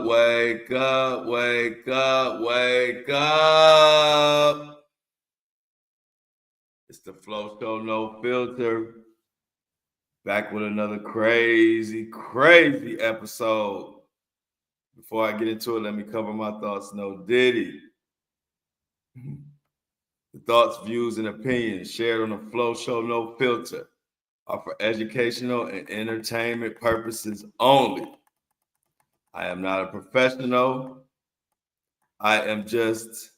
up, wake up, wake up, wake up. It's the Flow Show, no filter. Back with another crazy episode. Before I get into it, let me cover my thoughts. No Diddy. The thoughts, views, and opinions shared on the Flow Show, no filter, are for educational and entertainment purposes only. I am not a professional. I am just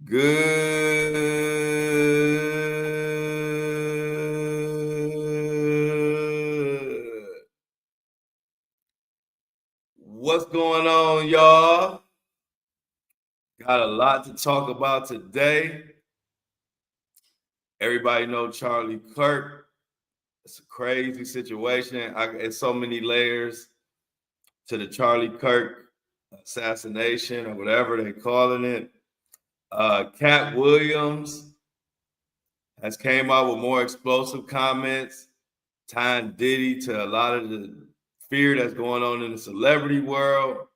good. What's going on, y'all? Got a lot to talk about today. Everybody know Charlie Kirk. It's a crazy situation. It's so many layers to the Charlie Kirk assassination or whatever they're calling it. KATT Williams has came out with more explosive comments, tying Diddy to a lot of the fear that's going on in the celebrity world.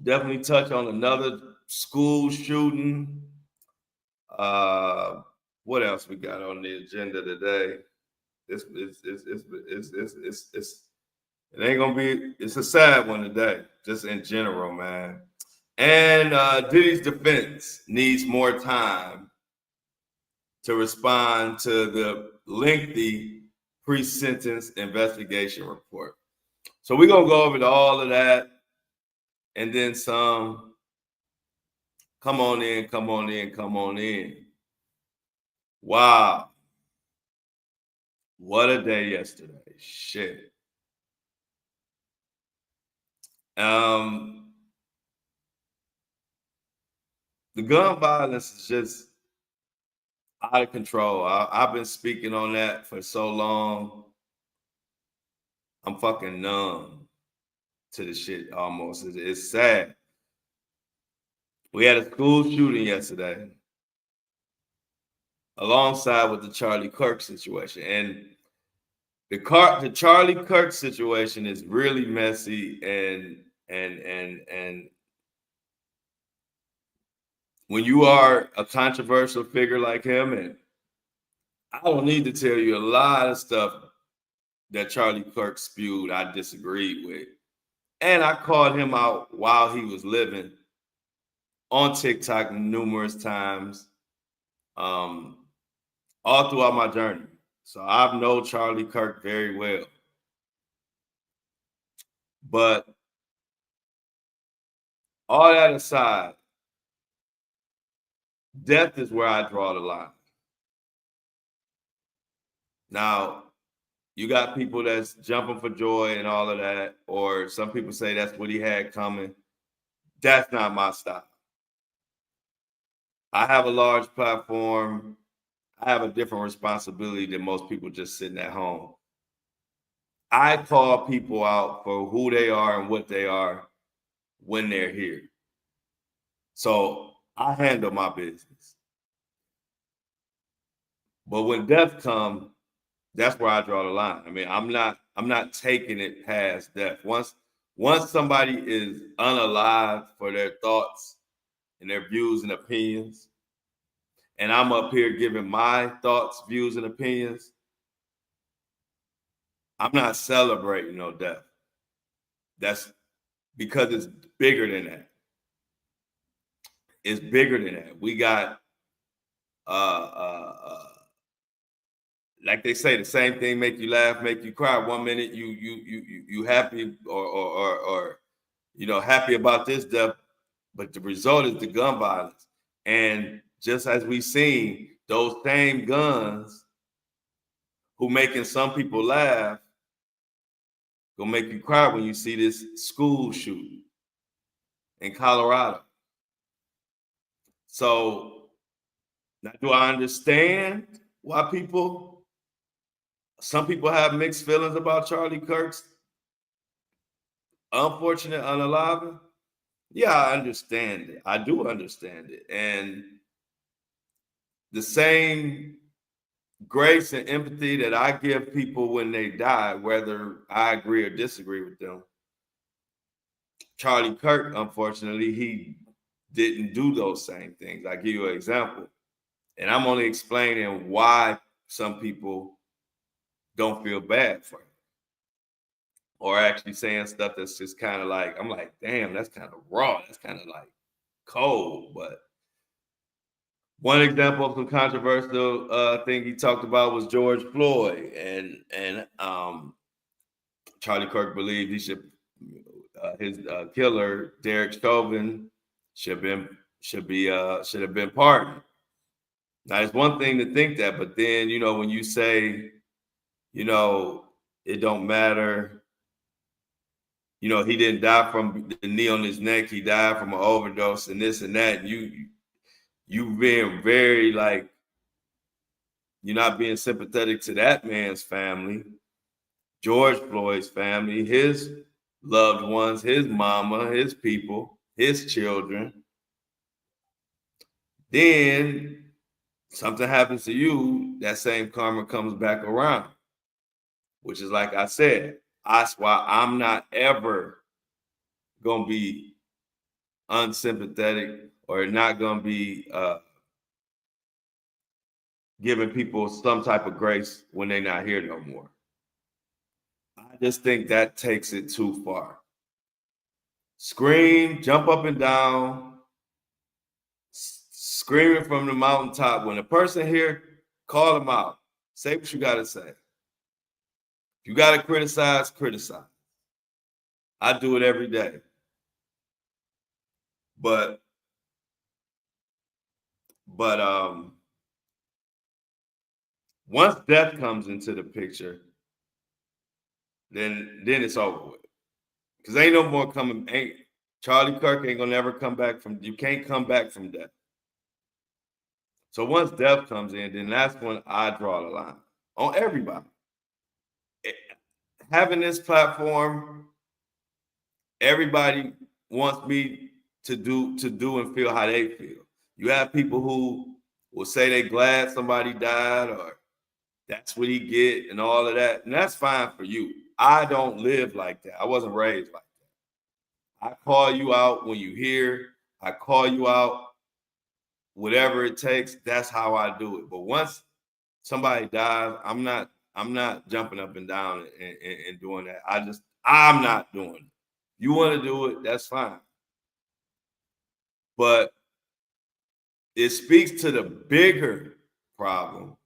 Definitely touch on another school shooting. What else we got on the agenda today? It ain't gonna be. It's a sad one today, just in general, man. And Diddy's defense needs more time to respond to the lengthy pre-sentence investigation report. So we're gonna go over to all of that and then some. Come on in, come on in, come on in. Wow. What a day yesterday. Shit. The gun violence is just out of control. I've been speaking on that for so long. I'm fucking numb to the shit almost. It's sad. We had a school shooting yesterday alongside with the Charlie Kirk situation. And the Charlie Kirk situation is really messy and when you are a controversial figure like him, and I don't need to tell you a lot of stuff that Charlie Kirk spewed, I disagreed with. And I called him out while he was living on TikTok numerous times, all throughout my journey. So I've known Charlie Kirk very well. But all that aside, death is where I draw the line. Now, you got people that's jumping for joy and all of that, or some people say that's what he had coming. That's not my style. I have a large platform. I have a different responsibility than most people just sitting at home. I call people out for who they are and what they are when they're here. So I handle my business. But when death comes, that's where I draw the line. I mean, I'm not taking it past death. Once somebody is unalive for their thoughts and their views and opinions, and I'm up here giving my thoughts, views, and opinions, I'm not celebrating no death. That's because it's bigger than that. It's bigger than that. We got like they say, the same thing make you laugh, make you cry. 1 minute you happy or happy about this death, but the result is the gun violence. And just as we've seen, those same guns who making some people laugh gonna make you cry when you see this school shooting in Colorado. So now, do I understand why some people have mixed feelings about Charlie Kirk's unfortunate unaliving? Yeah, I understand it. I do understand it. And the same grace and empathy that I give people when they die, whether I agree or disagree with them, Charlie Kirk, unfortunately, he didn't do those same things. I give you an example, and I'm only explaining why some people don't feel bad for him, or actually saying stuff that's just kind of like, I'm like, damn, that's kind of raw. That's kind of like cold. But one example of some controversial thing he talked about was George Floyd, and Charlie Kirk believed he should his killer Derek Chauvin should have been pardoned. Now it's one thing to think that, but then when you say it don't matter. He didn't die from the knee on his neck. He died from an overdose and this and that. And you being very like, you're not being sympathetic to that man's family, George Floyd's family, his loved ones, his mama, his people, his children. Then something happens to you, that same karma comes back around, which is like I said, that's why I'm not ever going to be unsympathetic or not going to be giving people some type of grace when they're not here no more. I just think that takes it too far. Scream, jump up and down, screaming from the mountaintop. When a person here, call them out. Say what you got to say. If you got to criticize, criticize. I do it every day. But once death comes into the picture, then it's over with. Because ain't no more coming. Charlie Kirk ain't gonna never come back from. You can't come back from death. So once death comes in, then that's when I draw the line on everybody. Having this platform, everybody wants me to do and feel how they feel. You have people who will say they glad somebody died or that's what he get and all of that, and that's fine for you. I don't live like that. I wasn't raised like that. I call you out when you hear. I call you out, whatever it takes. That's how I do it. But once somebody dies, I'm not jumping up and down and doing that. I'm not doing it. You want to do it, that's fine. But it speaks to the bigger problem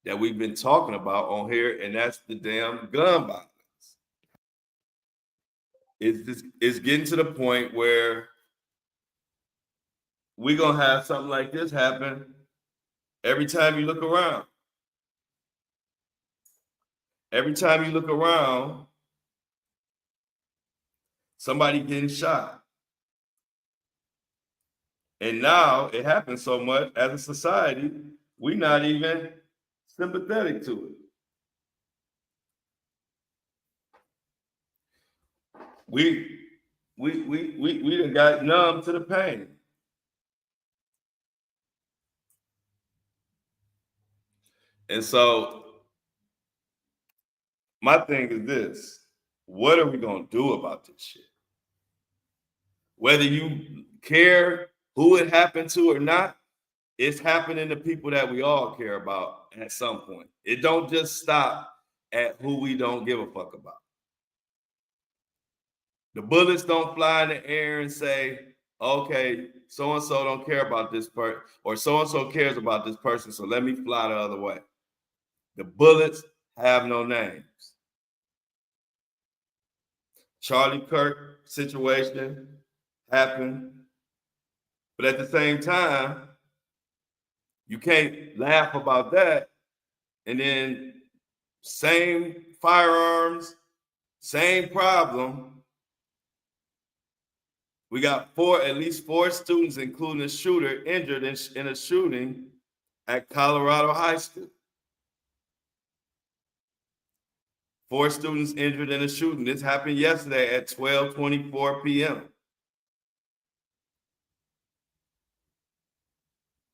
that we've been talking about on here, and that's the damn gun violence. It's getting to the point where we're going to have something like this happen every time you look around. Every time you look around, somebody getting shot. And now it happens so much as a society, we're not even sympathetic to it. We done got numb to the pain. And so my thing is this: what are we gonna do about this shit? Whether you care who it happened to or not, it's happening to people that we all care about at some point. It don't just stop at who we don't give a fuck about. The bullets don't fly in the air and say, okay, so-and-so don't care about this person, or so-and-so cares about this person, so let me fly the other way. The bullets have no names. Charlie Kirk situation happened, but at the same time, you can't laugh about that and then same firearms, same problem. We got at least four students, including a shooter, injured in a shooting at Colorado High School. 4 students injured in a shooting. This happened yesterday at 12:24 p.m.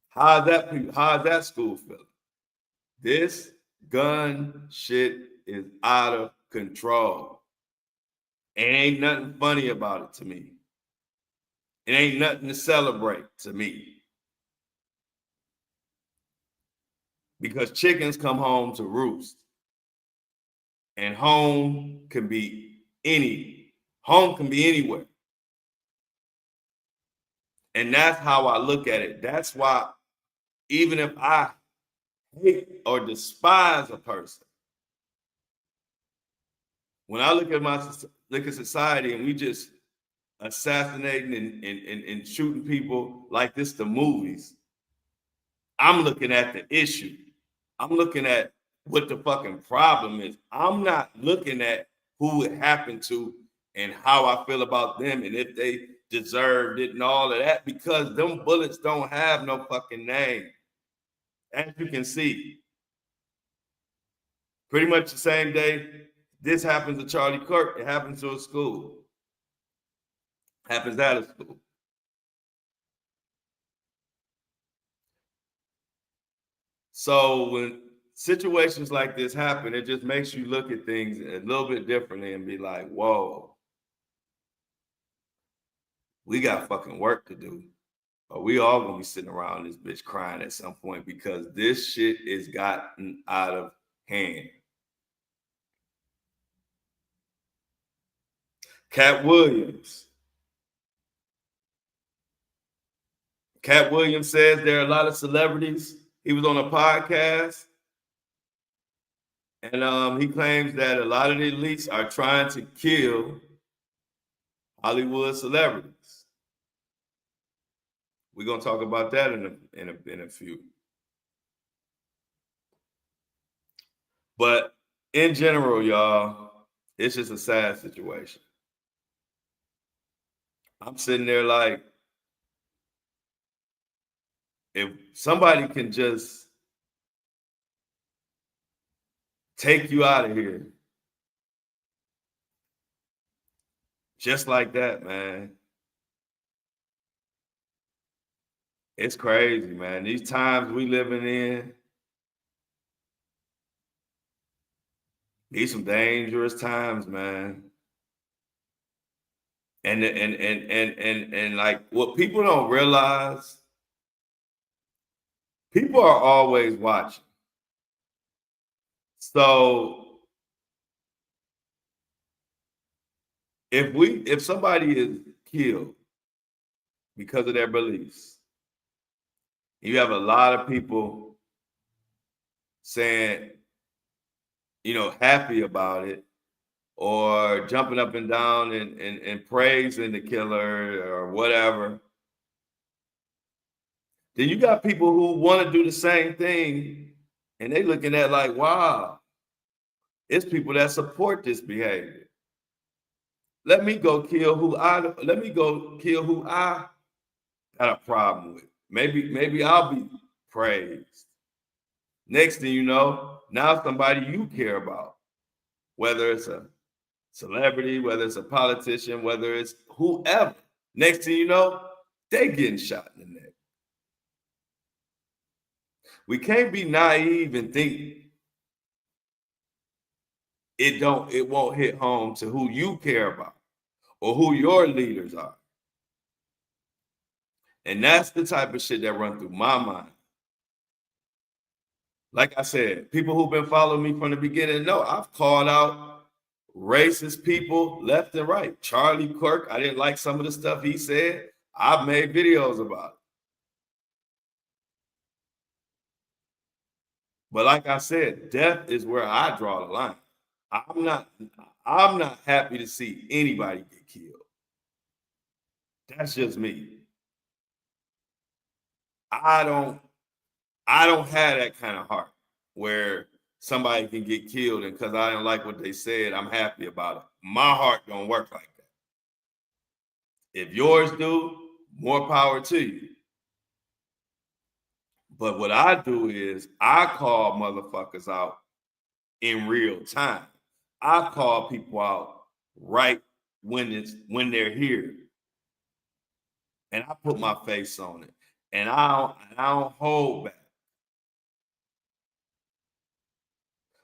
How's that school feeling? This gun shit is out of control. And ain't nothing funny about it to me. It ain't nothing to celebrate to me. Because chickens come home to roost. And home can be anywhere. And that's how I look at it. That's why even if I hate or despise a person, when I look at society and we just assassinating and shooting people like this, the movies, I'm looking at the issue. I'm looking at what the fucking problem is. I'm not looking at who it happened to and how I feel about them and if they deserved it and all of that, because them bullets don't have no fucking name. As you can see, pretty much the same day this happens to Charlie Kirk, it happens to a school. Happens at a school. So when situations like this happen, it just makes you look at things a little bit differently and be like, whoa, we got fucking work to do. Or we all gonna be sitting around this bitch crying at some point because this shit is gotten out of hand. KATT Williams. KATT Williams says there are a lot of celebrities. He was on a podcast and he claims that a lot of the elites are trying to kill Hollywood celebrities. We're gonna talk about that in a few. But in general, y'all, it's just a sad situation. I'm sitting there like, if somebody can just take you out of here just like that, man. It's crazy, man. These times we living in, these some dangerous times, man. And like what people don't realize, people are always watching. So if somebody is killed because of their beliefs, you have a lot of people saying, happy about it or jumping up and down and praising the killer or whatever. Then you got people who want to do the same thing and they looking at like, wow, it's people that support this behavior. Let me go kill who I got a problem with. Maybe I'll be praised. Next thing you know, now somebody you care about, whether it's a celebrity, whether it's a politician, whether it's whoever. Next thing you know, they getting shot in the neck. We can't be naive and think it won't hit home to who you care about or who your leaders are. And that's the type of shit that run through my mind. Like I said, people who've been following me from the beginning know I've called out racist people left and right. Charlie Kirk, I didn't like some of the stuff he said. I've made videos about it. But like I said, death is where I draw the line. I'm not happy to see anybody get killed. That's just me. I don't have that kind of heart where somebody can get killed and because I didn't like what they said, I'm happy about it. My heart don't work like that. If yours do, more power to you. But what I do is I call motherfuckers out in real time. I call people out right when they're here. And I put my face on it. And I don't hold back.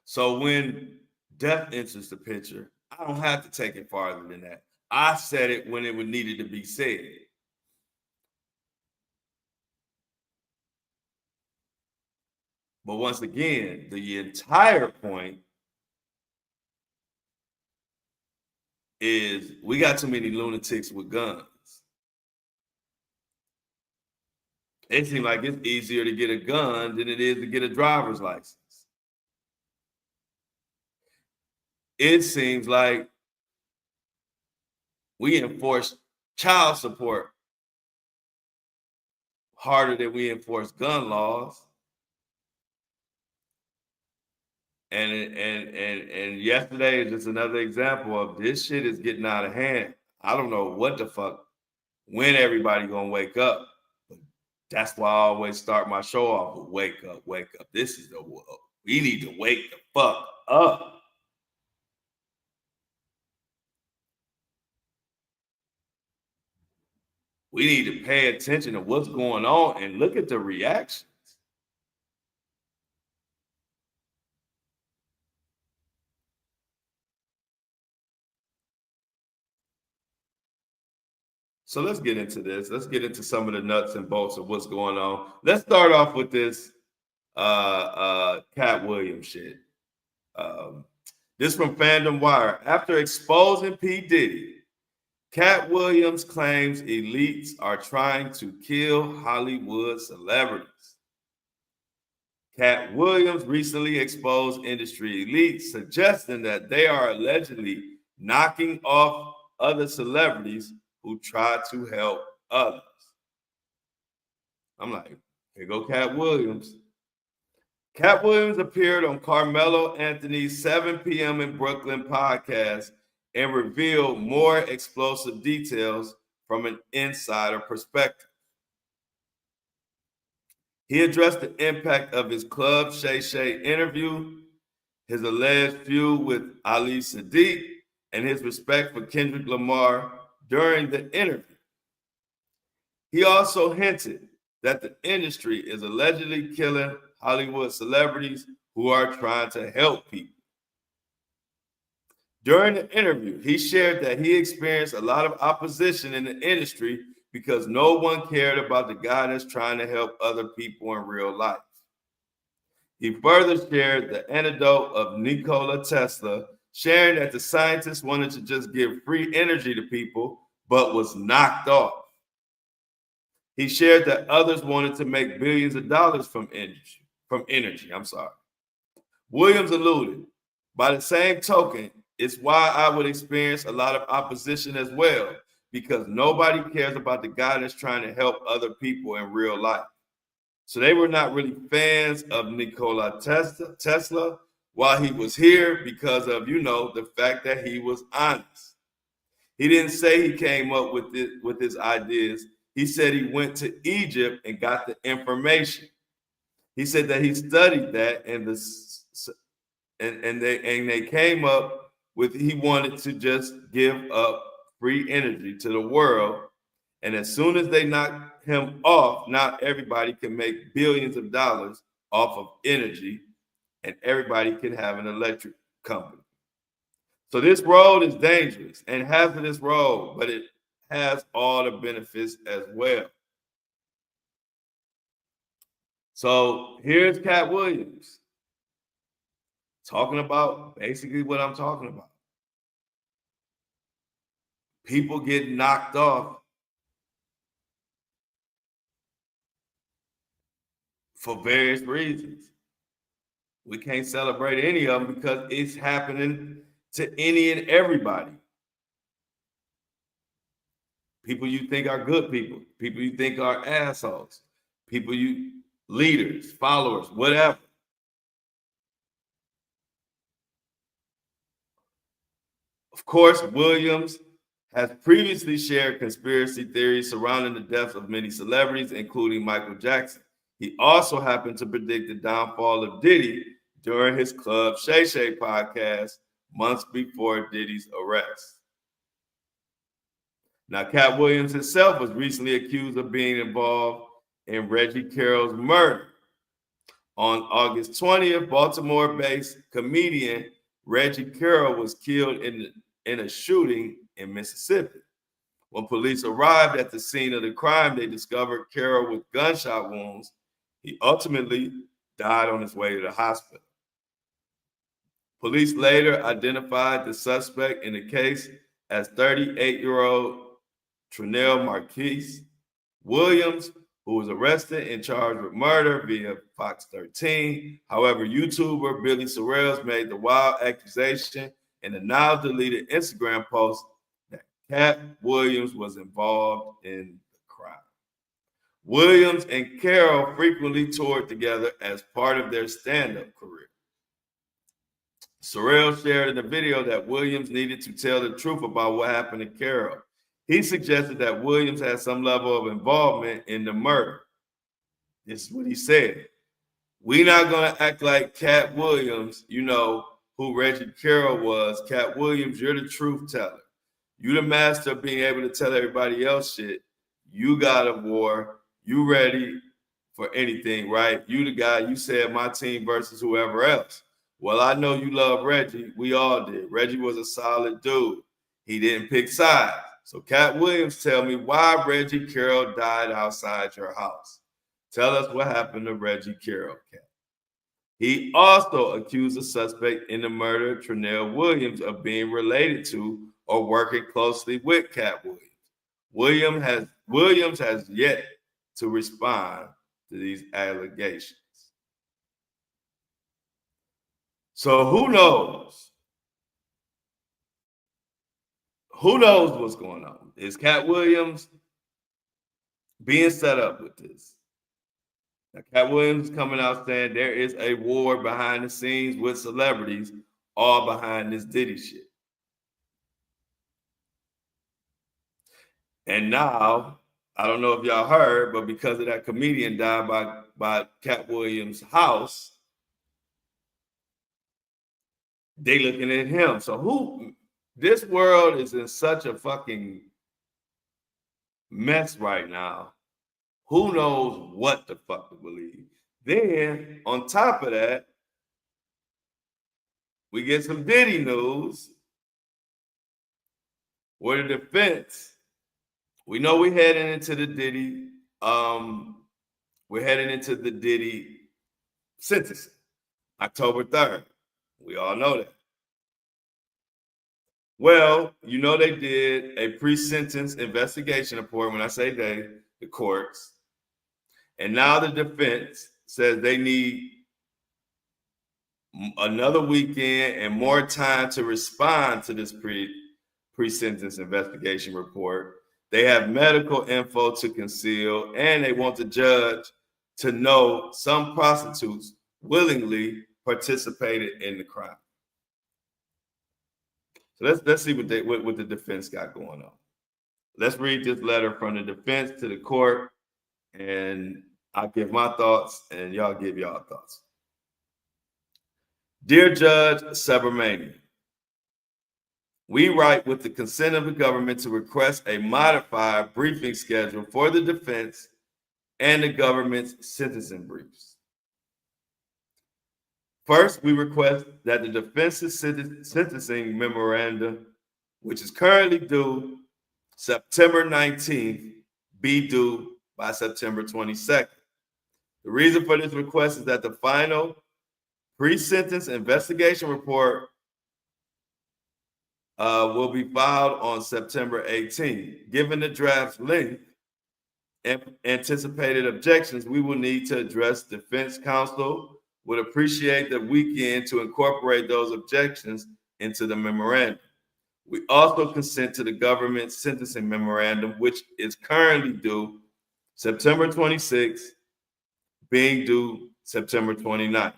So when death enters the picture, I don't have to take it farther than that. I said it when it was needed to be said. But once again, the entire point is we got too many lunatics with guns. It seems like it's easier to get a gun than it is to get a driver's license. It seems like we enforce child support harder than we enforce gun laws. And yesterday is just another example of this shit is getting out of hand. I don't know what the fuck, when everybody gonna wake up. But that's why I always start my show off with wake up, wake up. This is the world. We need to wake the fuck up. We need to pay attention to what's going on and look at the reactions. So let's get into this. Let's get into some of the nuts and bolts of what's going on. Let's start off with this KATT Williams shit. This from Fandom Wire. After exposing P. Diddy, KATT Williams claims elites are trying to kill Hollywood celebrities. KATT Williams recently exposed industry elites, suggesting that they are allegedly knocking off other celebrities who try to help others. I'm like, here go KATT Williams. KATT Williams appeared on Carmelo Anthony's 7 p.m. in Brooklyn podcast and revealed more explosive details from an insider perspective. He addressed the impact of his Club Shay Shay interview, his alleged feud with Ali Sadiq, and his respect for Kendrick Lamar during the interview. He also hinted that the industry is allegedly killing Hollywood celebrities who are trying to help people. During the interview, he shared that he experienced a lot of opposition in the industry because no one cared about the guy that's trying to help other people in real life. He further shared the anecdote of Nikola Tesla, sharing that the scientist wanted to just give free energy to people, but was knocked off. He shared that others wanted to make billions of dollars from energy. Williams alluded, by the same token, it's why I would experience a lot of opposition as well, because nobody cares about the guy that's trying to help other people in real life. So they were not really fans of Nikola Tesla while he was here because of, the fact that he was honest. He didn't say he came up with his ideas. He said he went to Egypt and got the information. He said that he studied that and they came up with he wanted to just give up free energy to the world. And as soon as they knocked him off, now everybody can make billions of dollars off of energy and everybody can have an electric company. So this road is dangerous and hazardous road, but it has all the benefits as well. So here's KATT Williams talking about basically what I'm talking about. People get knocked off for various reasons. We can't celebrate any of them because it's happening to any and everybody. People you think are good people you think are assholes, leaders, followers, whatever. Of course, Williams has previously shared conspiracy theories surrounding the deaths of many celebrities, including Michael Jackson. He also happened to predict the downfall of Diddy during his Club Shay Shay podcast months before Diddy's arrest. Now, KATT Williams himself was recently accused of being involved in Reggie Carroll's murder. On August 20th, Baltimore-based comedian Reggie Carroll was killed in a shooting in Mississippi. When police arrived at the scene of the crime, they discovered Carroll with gunshot wounds. He ultimately died on his way to the hospital. Police later identified the suspect in the case as 38-year-old Trinell Marquise Williams, who was arrested and charged with murder via Fox 13. However, YouTuber Billy Sorrells made the wild accusation in a now deleted Instagram post that KATT Williams was involved in the crime. Williams and Carroll frequently toured together as part of their stand-up career. Sorrell shared in the video that Williams needed to tell the truth about what happened to Carroll. He suggested that Williams had some level of involvement in the murder. This is what he said. We're not going to act like KATT Williams, you know, who Reggie Carroll was. KATT Williams, you're the truth teller. You the master of being able to tell everybody else shit. You got a war. You ready for anything, right? You the guy, you said my team versus whoever else. Well, I know you love Reggie. We all did. Reggie was a solid dude. He didn't pick sides. So KATT Williams, tell me why Reggie Carroll died outside your house. Tell us what happened to Reggie Carroll, KATT. He also accused the suspect in the murder of Trinell Williams of being related to or working closely with KATT Williams. Williams has yet to respond to these allegations. So who knows? Who knows what's going on? Is KATT Williams being set up with this? Now, KATT Williams is coming out saying there is a war behind the scenes with celebrities, all behind this Diddy shit. And now, I don't know if y'all heard, but because of that comedian died by KATT Williams' house, they looking at him. So this world is in such a fucking mess right now. Who knows what the fuck to believe? Then, on top of that, we get some Diddy news where the defense, we know we're heading into the Diddy, sentencing, October 3rd. We all know that. Well, you know they did a pre-sentence investigation report. When I say they, the courts. And now the defense says they need another weekend and more time to respond to this pre-sentence investigation report. They have medical info to conceal, and they want the judge to know some prostitutes willingly participated in the crime. So let's see what the defense got going on. Let's read this letter from the defense to the court, and I'll give my thoughts, and y'all give y'all thoughts. Dear Judge Subramanian, we write with the consent of the government to request a modified briefing schedule for the defense and the government's sentencing briefs. First, we request that the defense's sentencing memorandum, which is currently due September 19th, be due by September 22nd. The reason for this request is that the final pre-sentence investigation report will be filed on September 18th. Given the draft's length and anticipated objections, we will need to address defense counsel. Would appreciate the weekend to incorporate those objections into the memorandum. We also consent to the government's sentencing memorandum, which is currently due September 26th, being due September 29th.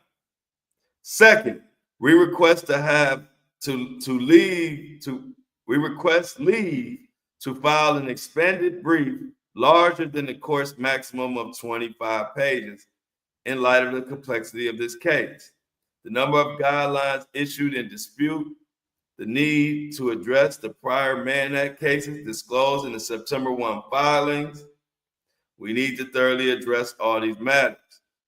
Second, we request leave to file an expanded brief larger than the court's maximum of 25 pages in light of the complexity of this case, the number of guidelines issued in dispute, the need to address the prior Mann Act cases disclosed in the September 1 filings. We need to thoroughly address all these matters.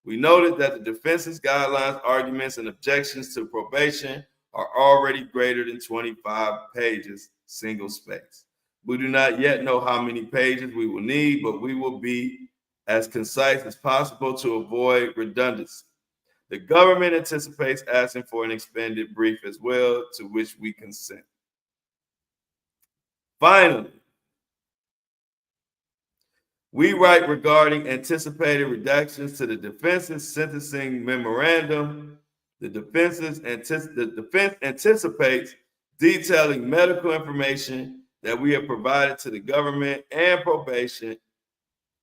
We noted that the defense's guidelines, arguments, and objections to probation are already greater than 25 pages, single space. We do not yet know how many pages we will need, but we will be as concise as possible to avoid redundancy. The government anticipates asking for an expanded brief as well, to which we consent. Finally, we write regarding anticipated redactions to the defense's sentencing memorandum. The defense anticipates detailing medical information that we have provided to the government and probation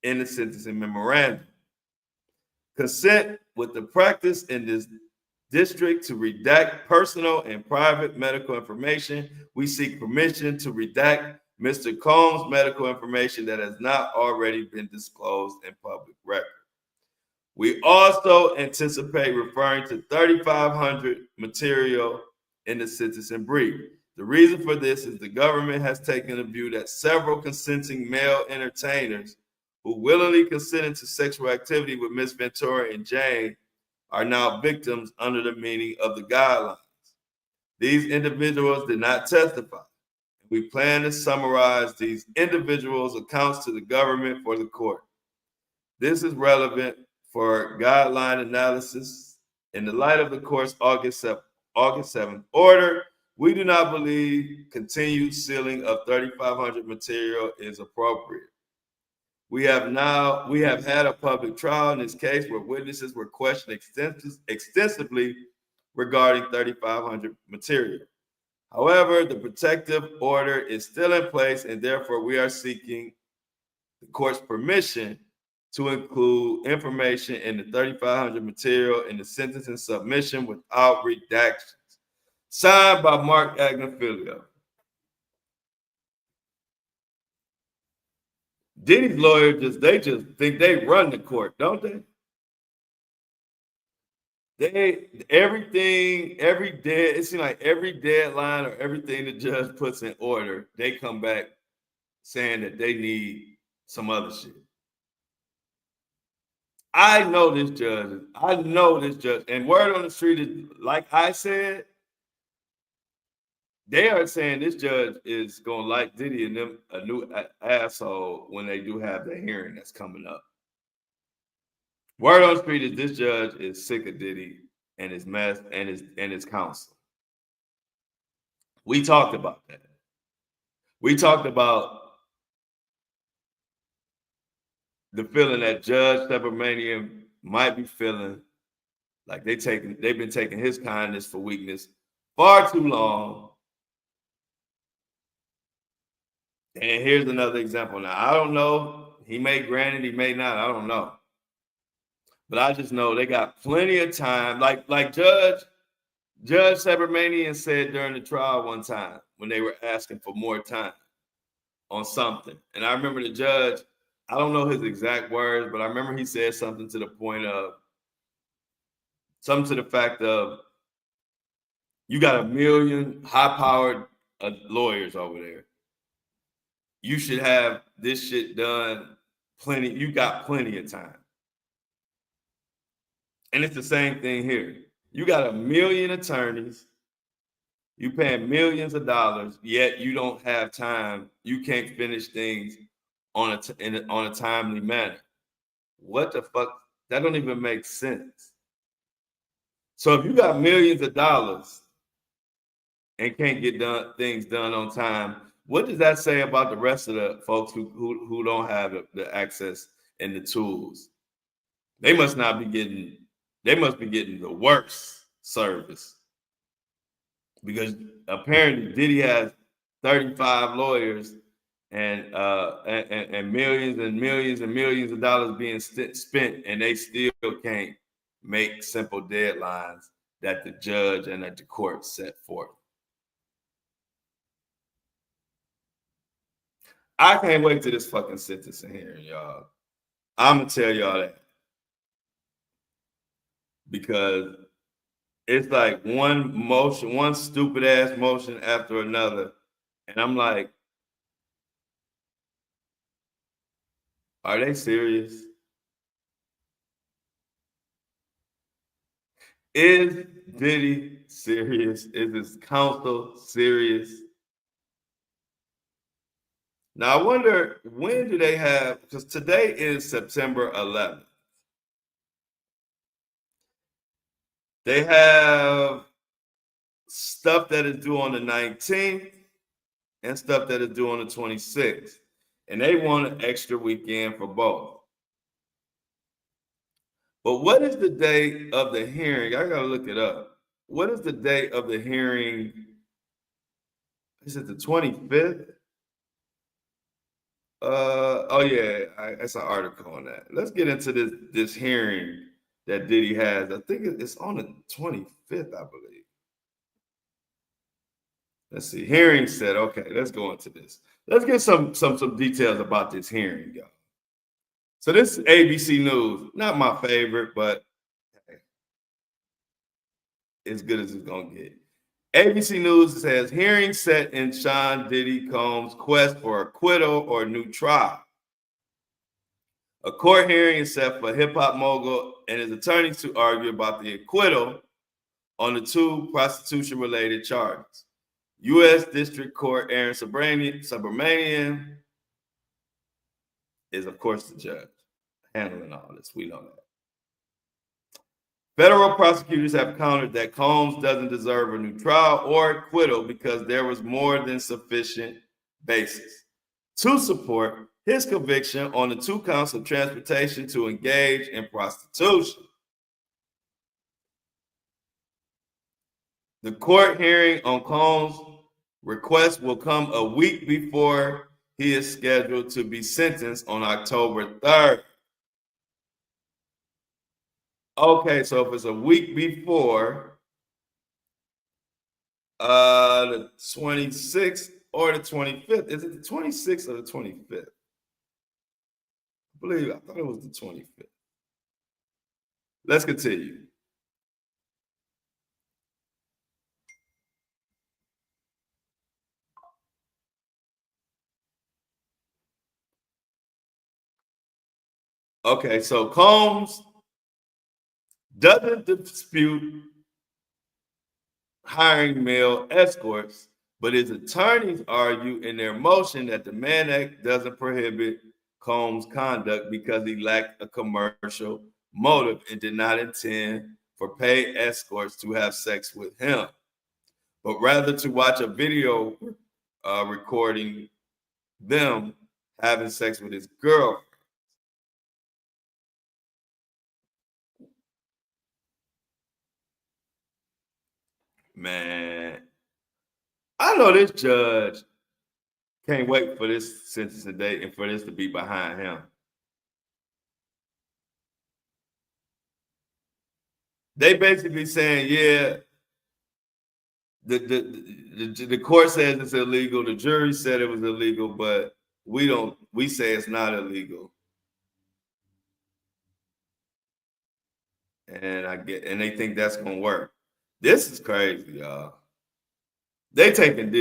in the sentencing memorandum. Consent with the practice in this district to redact personal and private medical information. We seek permission to redact Mr. Combs' medical information that has not already been disclosed in public record. We also anticipate referring to 3,500 material in the sentencing brief. The reason for this is the government has taken a view that several consenting male entertainers who willingly consented to sexual activity with Ms. Ventura and Jane are now victims under the meaning of the guidelines. These individuals did not testify. We plan to summarize these individuals' accounts to the government for the court. This is relevant for guideline analysis. In the light of the court's August 7th order, we do not believe continued sealing of 3,500 material is appropriate. We have had a public trial in this case where witnesses were questioned extensively regarding 3,500 material. However, the protective order is still in place, and therefore we are seeking the court's permission to include information in the 3,500 material in the sentencing submission without redactions. Signed by Mark Agnafilio. Diddy's lawyers they just think they run the court, don't they? It seems like every deadline or everything the judge puts in order, they come back saying that they need some other shit. I know this judge, and word on the street is, like I said, they are saying this judge is gonna like Diddy and them a new asshole when they do have the hearing that's coming up. Word on the street is this judge is sick of Diddy and his mess and his counsel. We talked about that. We talked about the feeling that Judge Subramanian might be feeling like they've been taking his kindness for weakness far too long. And here's another example. Now, I don't know. He may grant it, he may not. I don't know. But I just know they got plenty of time. Like Judge Subramanian said during the trial one time when they were asking for more time on something. And I remember the judge, I don't know his exact words, but I remember he said something to the fact of, you got 1 million high-powered lawyers over there. You should have this shit done plenty. You got plenty of time. And it's the same thing here. You got 1 million attorneys. You paying millions of dollars, yet you don't have time. You can't finish things on a timely manner. What the fuck? That don't even make sense. So if you got millions of dollars and can't get things done on time, what does that say about the rest of the folks who don't have the access and the tools? They must be getting the worst service, because apparently Diddy has 35 lawyers and millions and millions and millions of dollars being spent, and they still can't make simple deadlines that the judge and that the court set forth. I can't wait till this fucking sentencing hearing, y'all. I'm gonna tell y'all that, because it's like one stupid ass motion after another, and I'm like, are they serious? Is Diddy serious? Is this counsel serious? Now I wonder, when do they have, because today is September 11th. They have stuff that is due on the 19th and stuff that is due on the 26th. And they want an extra weekend for both. But what is the date of the hearing? I gotta look it up. What is the date of the hearing? Is it the 25th? Oh yeah, that's an article on that. Let's get into this hearing that Diddy has. I think it's on the 25th, I believe. Let's see. Hearing set. Okay, let's go into this. Let's get some details about this hearing, y'all. So this is ABC News. Not my favorite, but hey, as good as it's gonna get. ABC News says hearing set in Sean Diddy Combs' quest for acquittal or new trial. A court hearing is set for hip hop mogul and his attorneys to argue about the acquittal on the 2 prostitution-related charges. U.S. District Court Aaron Subramanian is, of course, the judge handling all this. We know that. Federal prosecutors have countered that Combs doesn't deserve a new trial or acquittal because there was more than sufficient basis to support his conviction on the 2 counts of transportation to engage in prostitution. The court hearing on Combs' request will come a week before he is scheduled to be sentenced on October 3rd. Okay, so if it's a week before the 26th or the 25th, is it the 26th or the 25th? I thought it was the 25th. Let's continue. Okay, so Combs doesn't dispute hiring male escorts, but his attorneys argue in their motion that the Mann Act doesn't prohibit Combs' conduct because he lacked a commercial motive and did not intend for paid escorts to have sex with him, but rather to watch a video recording them having sex with his girlfriend. Man, I know this judge can't wait for this sentencing date and for this to be behind him. They basically saying, yeah, the court says it's illegal, the jury said it was illegal, but we say it's not illegal. And they think that's gonna work. This is crazy, y'all. They just taking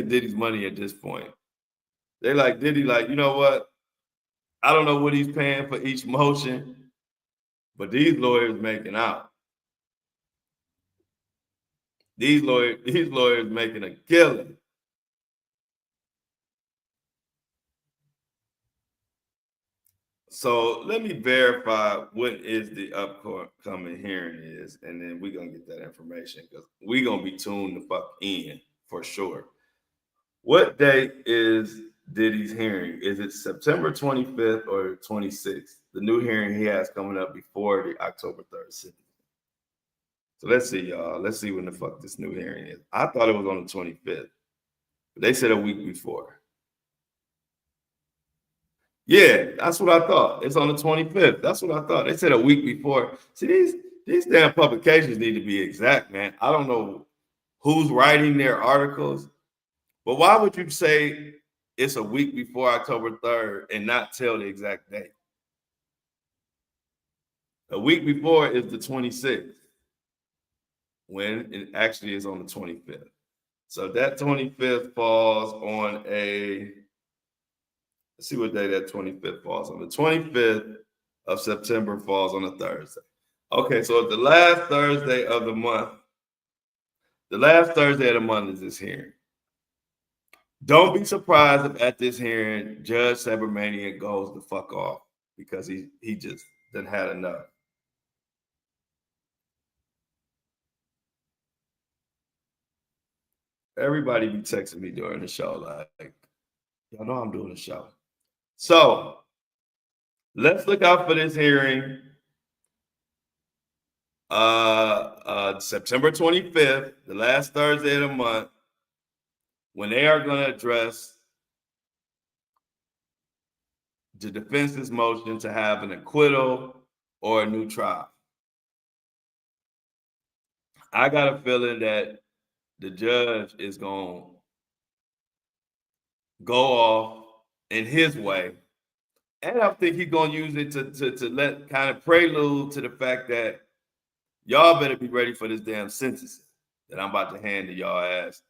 Diddy's money at this point. They like Diddy, like, you know what? I don't know what he's paying for each motion, but these lawyers making out. These lawyers making a killing. So let me verify what is the upcoming hearing is, and then we're gonna get that information because we're gonna be tuned the fuck in for sure. What date is Diddy's hearing? Is it September 25th or 26th? The new hearing he has coming up before the October 3rd sitting. So let's see, y'all. Let's see when the fuck this new hearing is. I thought it was on the 25th, but they said a week before. Yeah, that's what I thought. It's on the 25th. That's what I thought. They said a week before. See, these damn publications need to be exact, man. I don't know who's writing their articles, but why would you say it's a week before October 3rd and not tell the exact date? A week before is the 26th, when it actually is on the 25th. So that 25th falls on let's see what day that 25th falls on. The 25th of September falls on a Thursday. Okay, so it's the last Thursday of the month. The last Thursday of the month is this hearing. Don't be surprised if at this hearing, Judge Sabermanian goes the fuck off because he just done had enough. Everybody be texting me during the show like, y'all know I'm doing a show. So let's look out for this hearing. September 25th, the last Thursday of the month, when they are going to address the defense's motion to have an acquittal or a new trial. I got a feeling that the judge is going to go off in his way. And I think he's going to use it to let kind of prelude to the fact that y'all better be ready for this damn sentencing that I'm about to hand to y'all ass.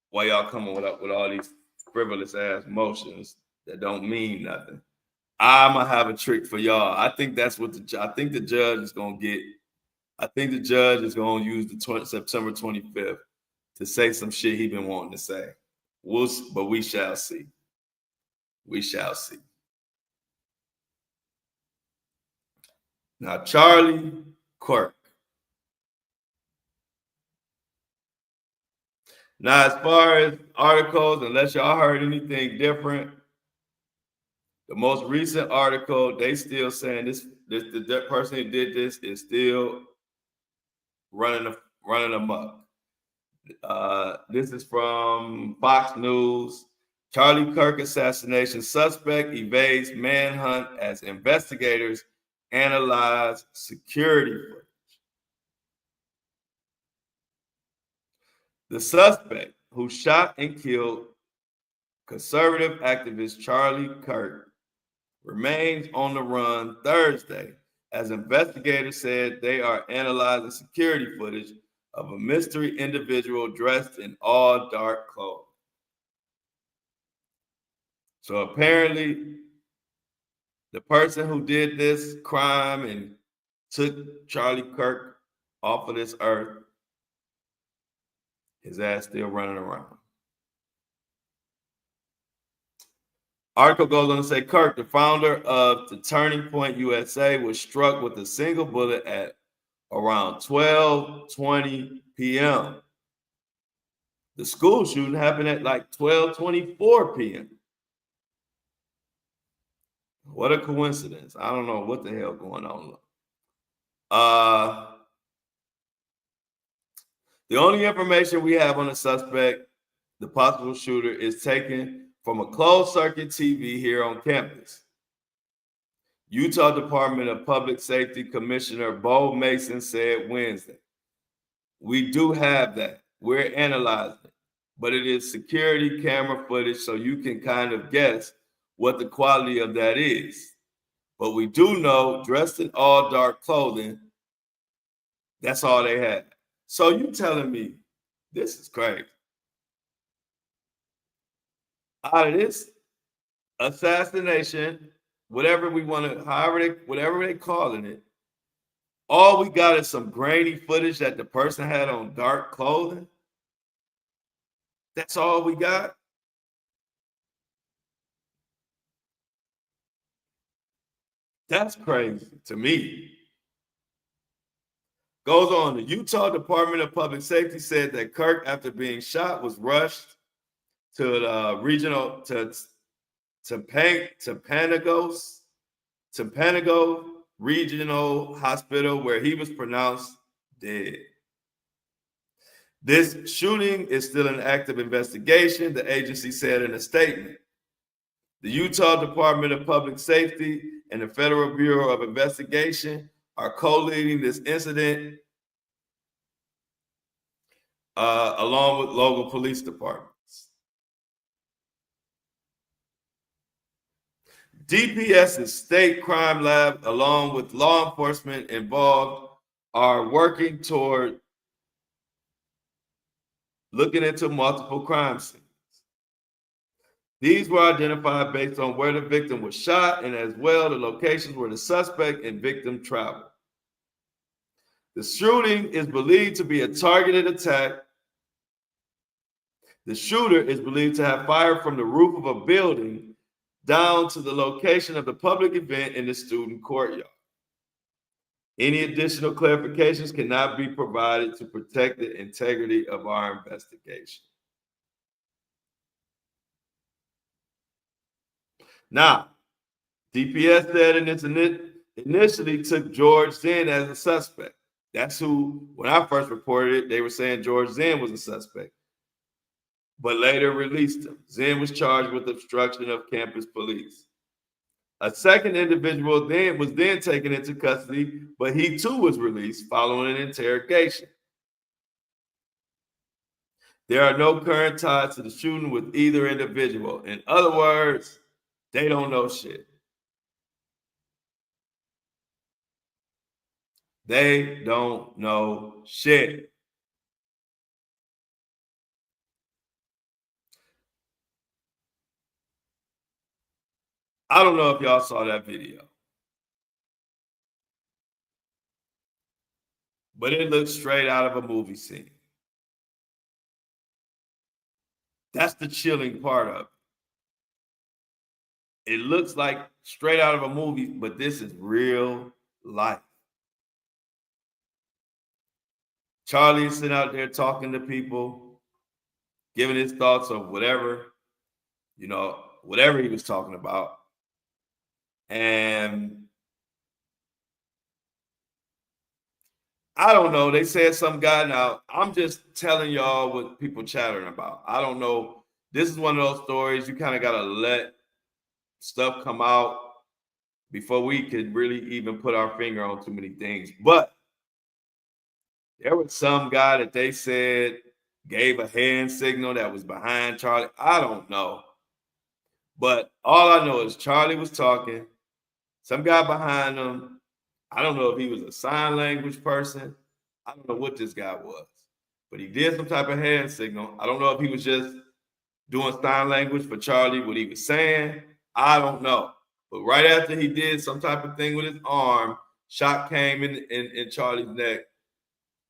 While y'all coming with all these frivolous ass motions that don't mean nothing. I'm gonna have a trick for y'all. I think that's what I think the judge is gonna get. I think the judge is gonna use the September 25th to say some shit he been wanting to say. But we shall see. We shall see. Now, Charlie Kirk. Now, as far as articles, unless y'all heard anything different, the most recent article, they still saying the person who did this is still running amok. This is from Fox News. Charlie Kirk assassination suspect evades manhunt as investigators analyze security footage. The suspect who shot and killed conservative activist Charlie Kirk remains on the run Thursday, as investigators said they are analyzing security footage of a mystery individual dressed in all dark clothes. So apparently, the person who did this crime and took Charlie Kirk off of this earth, his ass still running around. Article goes on to say Kirk, the founder of the Turning Point USA, was struck with a single bullet at around 12:20 p.m. The school shooting happened at like 12:24 p.m. What a coincidence. I don't know what the hell going on. The only information we have on the suspect, the possible shooter, is taken from a closed circuit TV here on campus. Utah Department of Public Safety Commissioner Bo Mason said Wednesday, "We do have that. We're analyzing it, but it is security camera footage, so you can kind of guess what the quality of that is. But we do know, dressed in all dark clothing, that's all they had." So you telling me this is crazy? Out of this assassination, whatever we want to, whatever they calling it, all we got is some grainy footage that the person had on dark clothing. That's all we got. That's crazy to me. Goes on, the Utah Department of Public Safety said that Kirk, after being shot, was rushed to the regional Panago Regional Hospital, where he was pronounced dead. This shooting is still an active investigation, the agency said in a statement. The Utah Department of Public Safety and the Federal Bureau of Investigation are co-leading this incident along with local police departments. DPS's state crime lab, along with law enforcement involved, are working toward looking into multiple crime scenes. These were identified based on where the victim was shot and as well the locations where the suspect and victim traveled. The shooting is believed to be a targeted attack. The shooter is believed to have fired from the roof of a building down to the location of the public event in the student courtyard. Any additional clarifications cannot be provided to protect the integrity of our investigation. Now, DPS said in its initially took George Zinn as a suspect. That's who, when I first reported it, they were saying George Zinn was a suspect, but later released him. Zinn was charged with obstruction of campus police. A second individual was then taken into custody, but he too was released following an interrogation. There are no current ties to the shooting with either individual. In other words, they don't know shit. They don't know shit. I don't know if y'all saw that video, but it looks straight out of a movie scene. That's the chilling part of it. It looks like straight out of a movie, but this is real life. Charlie is sitting out there talking to people, giving his thoughts of whatever, whatever he was talking about. And I don't know. They said some guy. Now, I'm just telling y'all what people chattering about. I don't know. This is one of those stories you kind of got to let stuff come out before we could really even put our finger on too many things. But there was some guy that they said gave a hand signal that was behind Charlie. I don't know. But all I know is Charlie was talking. Some guy behind him. I don't know if he was a sign language person. I don't know what this guy was, but he did some type of hand signal. I don't know if he was just doing sign language for Charlie, what he was saying. I don't know. But right after he did some type of thing with his arm, shot came in Charlie's neck,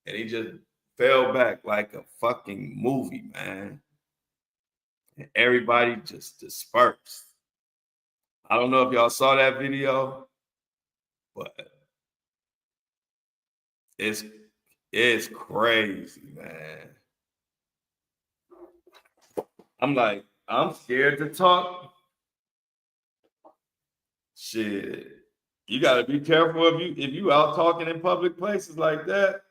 and he just fell back like a fucking movie, man. And everybody just dispersed. I don't know if y'all saw that video, but it's crazy, man. I'm like, I'm scared to talk. Shit. You gotta be careful if you out talking in public places like that.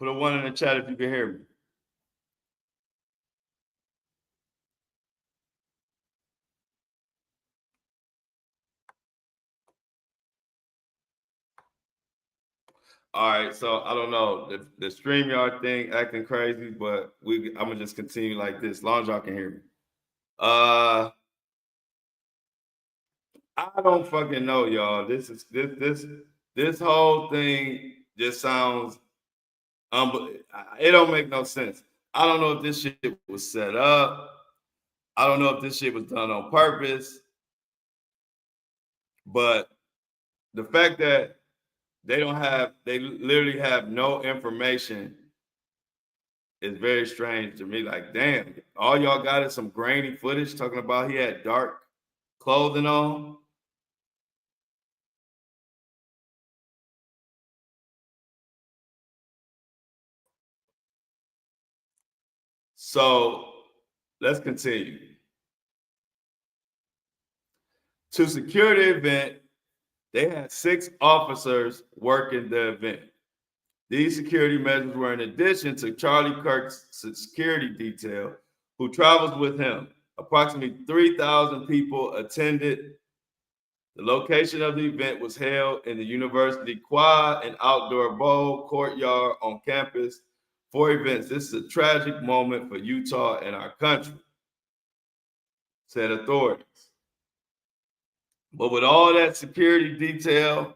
Put a 1 in the chat if you can hear me. All right, so I don't know the StreamYard thing acting crazy, but I'm gonna just continue like this, as long as y'all can hear me. I don't fucking know, y'all. This whole thing just sounds it don't make no sense. I don't know if this shit was set up. I don't know if this shit was done on purpose. But the fact that they literally have no information is very strange to me. Like, damn, all y'all got is some grainy footage talking about he had dark clothing on. So let's continue. To secure the event, they had 6 officers working the event. These security measures were in addition to Charlie Kirk's security detail, who travels with him. Approximately 3,000 people attended. The location of the event was held in the university quad and outdoor bowl courtyard on campus for events. This is a tragic moment for Utah and our country, said authorities. But with all that security detail,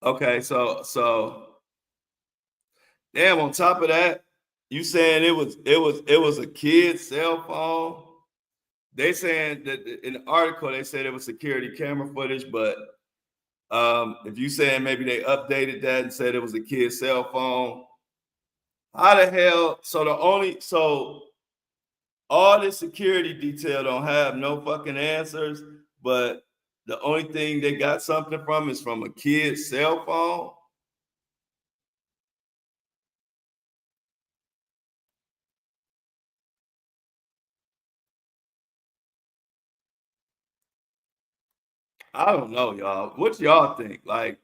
okay, so damn, on top of that, you saying it was a kid's cell phone? They saying that in the article they said it was security camera footage, but if you saying maybe they updated that and said it was a kid's cell phone, how the hell? So all this security detail don't have no fucking answers, but the only thing they got something from is from a kid's cell phone. I don't know, y'all. What y'all think? Like,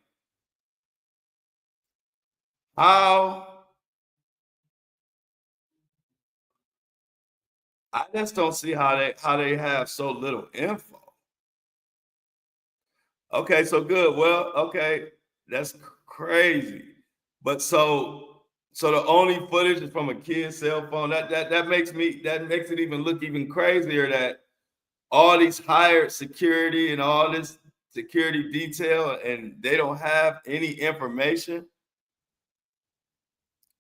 how? I just don't see how they have so little info. Okay, so good. Well, okay, that's crazy. But so the only footage is from a kid's cell phone. That makes it even look even crazier that all these hired security and all this security detail and they don't have any information.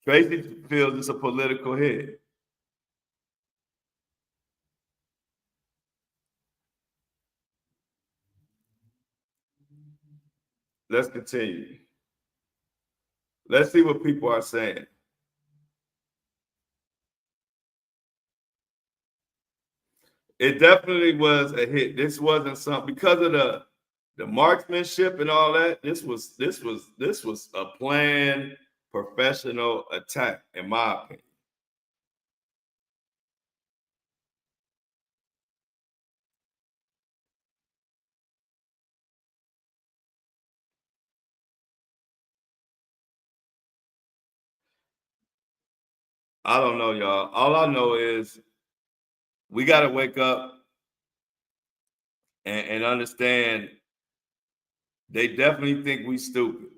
Tracy feels it's a political hit. Let's continue. Let's see what people are saying. It definitely was a hit. This wasn't something because of the marksmanship and all that. This was a planned professional attack, in my opinion. I don't know, y'all. All I know is we got to wake up and understand they definitely think we stupid.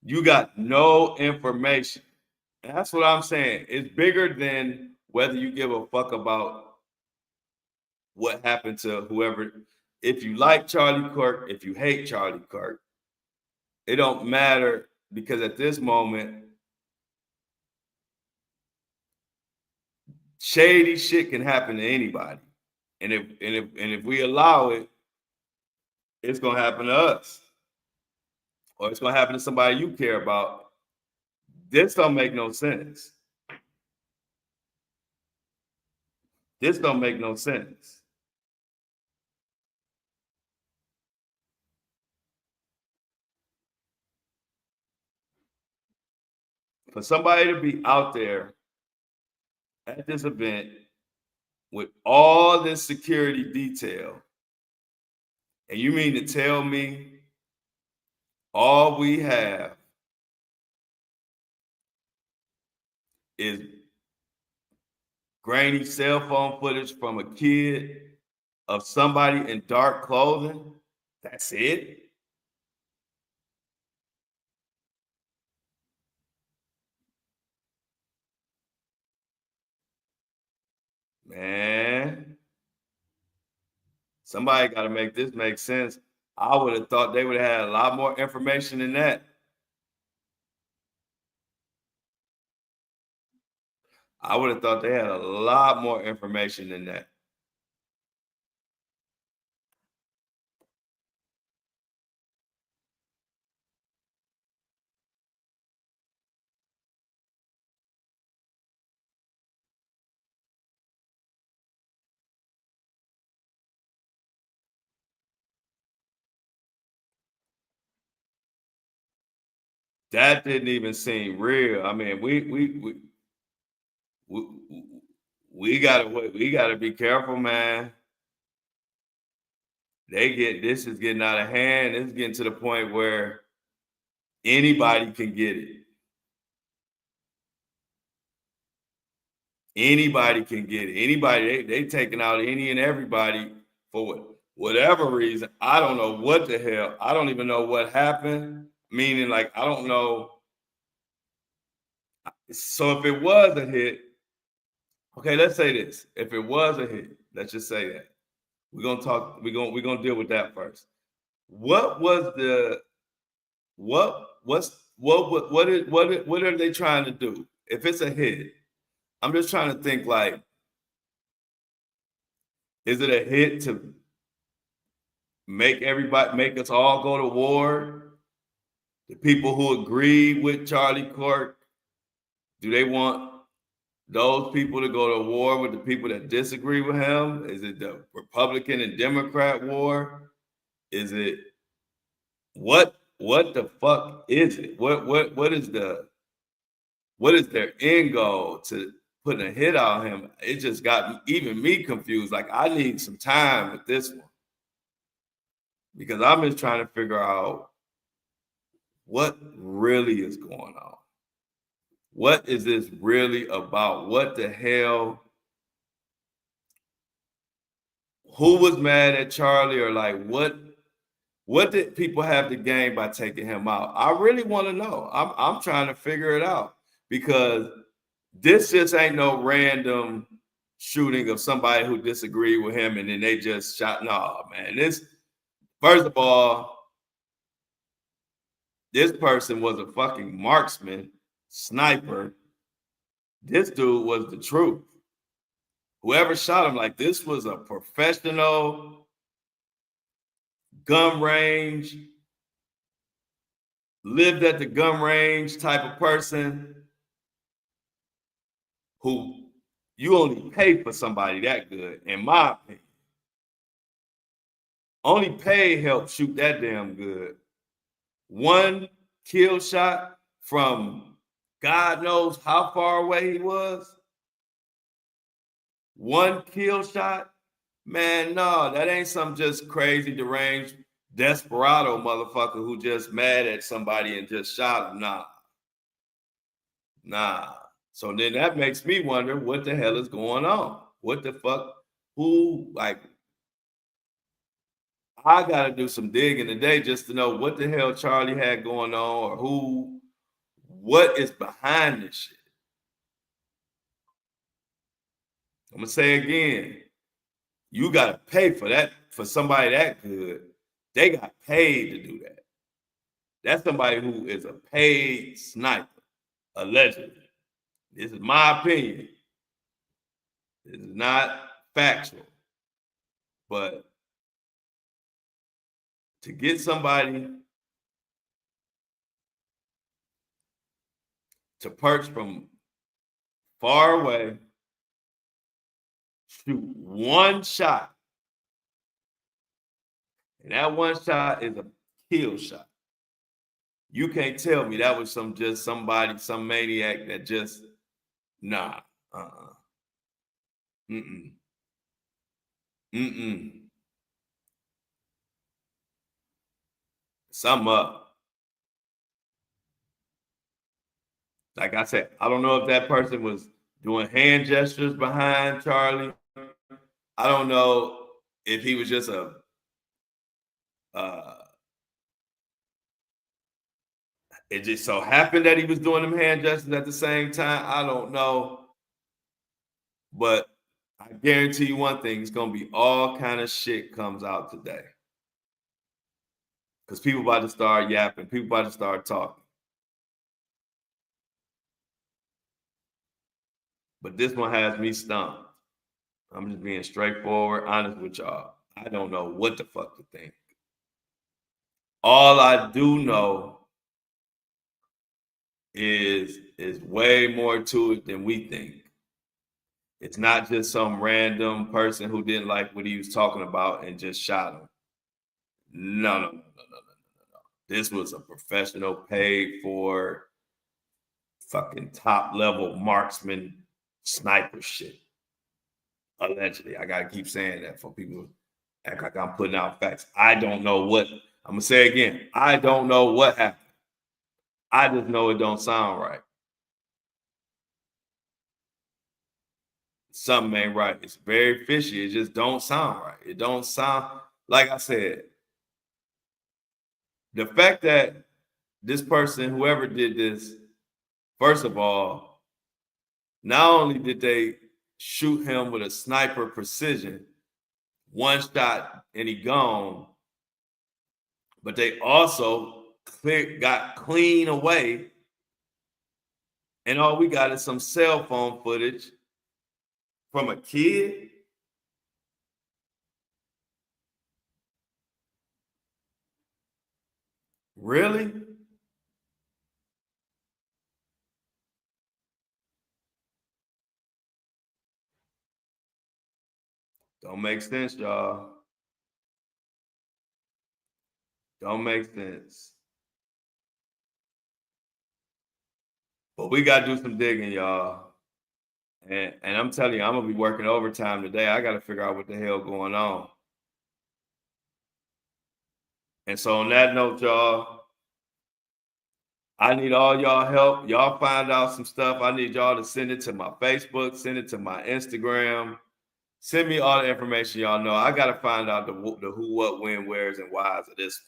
You got no information. And that's what I'm saying. It's bigger than whether you give a fuck about what happened to whoever. If you like Charlie Kirk, if you hate Charlie Kirk, it don't matter because at this moment, shady shit can happen to anybody. And if we allow it, it's gonna happen to us. Or it's gonna happen to somebody you care about. This don't make no sense. This don't make no sense. For somebody to be out there at this event with all this security detail And you mean to tell me all we have is grainy cell phone footage from a kid of somebody in dark clothing? That's it? Man, somebody got to make this make sense. I would have thought they would have had a lot more information than that. I would have thought they had a lot more information than that. That didn't even seem real. I mean, we, we gotta be careful, man. This is getting out of hand. This is getting to the point where anybody can get it. Anybody can get it. Anybody, they taking out any and everybody for whatever reason. I don't know what the hell. I don't even know what happened. Meaning, like, I don't know. So if it was a hit, okay, let's say this. If it was a hit, let's just say that. We're gonna deal with that first. What was the what are they trying to do? If it's a hit, I'm just trying to think, like, is it a hit to make us all go to war? The people who agree with Charlie Kirk, do they want those people to go to war with the people that disagree with him? Is it the Republican and Democrat war? Is it what the fuck is it? What is their end goal to putting a hit on him? It just got even me confused. Like, I need some time with this one because I'm just trying to figure out what really is going on. What is this really about? What the hell? Who was mad at Charlie, or like what did people have to gain by taking him out? I really want to know. I'm trying to figure it out because this just ain't no random shooting of somebody who disagreed with him and then they just shot. No, man. This, first of all, this person was a fucking marksman, sniper. This dude was the truth. Whoever shot him, like, this was a professional gun range, lived at the gun range type of person who you only pay for somebody that good, in my opinion. Only pay help shoot that damn good. One kill shot from God knows how far away he was. One kill shot, man, no, that ain't some just crazy, deranged, desperado motherfucker who just mad at somebody and just shot him. Nah. So then that makes me wonder what the hell is going on. What the fuck? Who, like, I gotta do some digging today just to know what the hell Charlie had going on, or what is behind this shit. I'm gonna say again, you gotta pay for that, for somebody that good. They got paid to do that. That's somebody who is a paid sniper, allegedly. This is my opinion. This is not factual. But to get somebody to perch from far away, shoot one shot, and that one shot is a kill shot. You can't tell me that was some maniac that just, nah, mm-mm, mm-mm. something up. Like I said, I don't know if that person was doing hand gestures behind Charlie. I don't know if he was just uh, it just so happened that he was doing them hand gestures at the same time. I don't know. But I guarantee you one thing, it's gonna be all kind of shit comes out today. Because people about to start yapping, people about to start talking. But this one has me stumped. I'm just being straightforward, honest with y'all. I don't know what the fuck to think. All I do know is way more to it than we think. It's not just some random person who didn't like what he was talking about and just shot him. No. This was a professional, paid for, fucking top level marksman sniper shit. Allegedly. I gotta keep saying that for people act like I'm putting out facts. I don't know what, I'm gonna say again, I don't know what happened. I just know it don't sound right. Something ain't right. It's very fishy. It just don't sound right. It don't sound, like I said, the fact that this person, whoever did this, first of all, not only did they shoot him with a sniper precision, one shot and he gone, but they also got clean away, and all we got is some cell phone footage from a kid. Really? Don't make sense, y'all. Don't make sense. But we got to do some digging, y'all. And I'm telling you, I'm going to be working overtime today. I got to figure out what the hell going on. And so on that note, y'all, I need all y'all help. Y'all find out some stuff. I need y'all to send it to my Facebook, send it to my Instagram. Send me all the information y'all know. I got to find out the who, what, when, where's, and whys of this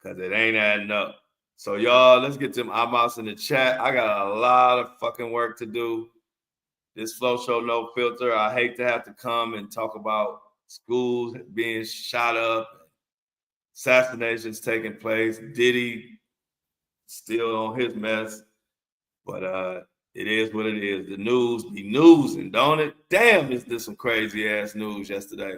one, because it ain't adding up. So y'all, let's get them eyeballs in the chat. I got a lot of fucking work to do. This Flow Show No Filter. I hate to have to come and talk about schools being shot up, assassinations taking place, Diddy still on his mess. But it is what it is. The news be newsing, don't it? Damn, is this some crazy ass news yesterday.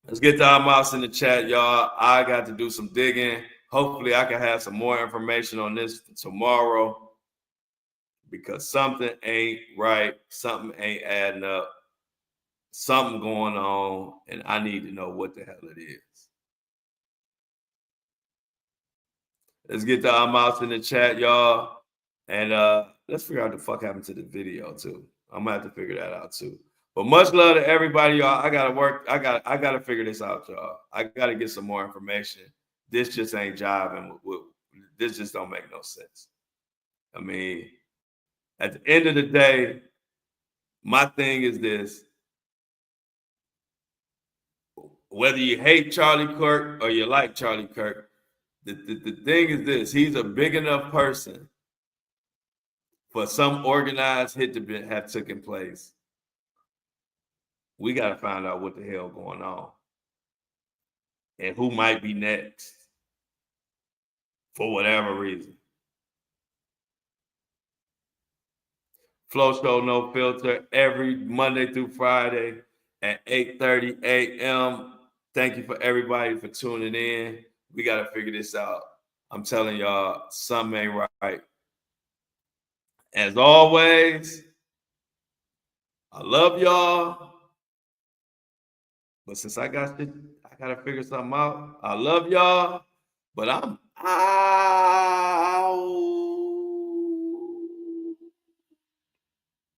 Let's get the mouse in the chat, y'all. I got to do some digging. Hopefully, I can have some more information on this tomorrow, because something ain't right. Something ain't adding up. Something going on, and I need to know what the hell it is. Let's get the mouse in the chat, y'all. And let's figure out the fuck happened to the video too. I'm gonna have to figure that out too. But much love to everybody, y'all. I gotta work. I gotta figure this out, y'all. I gotta get some more information. This just ain't jiving. This just don't make no sense. I mean, at the end of the day, my thing is this: whether you hate Charlie Kirk or you like Charlie Kirk, the thing is this: he's a big enough person for some organized hit to have taken place. We got to find out what the hell going on and who might be next for whatever reason. Flow Show No Filter every Monday through Friday at 8:30 a.m. Thank you for everybody for tuning in. We got to figure this out. I'm telling y'all, something ain't right. As always, I love y'all. But since I got to figure something out. I love y'all, but I'm out.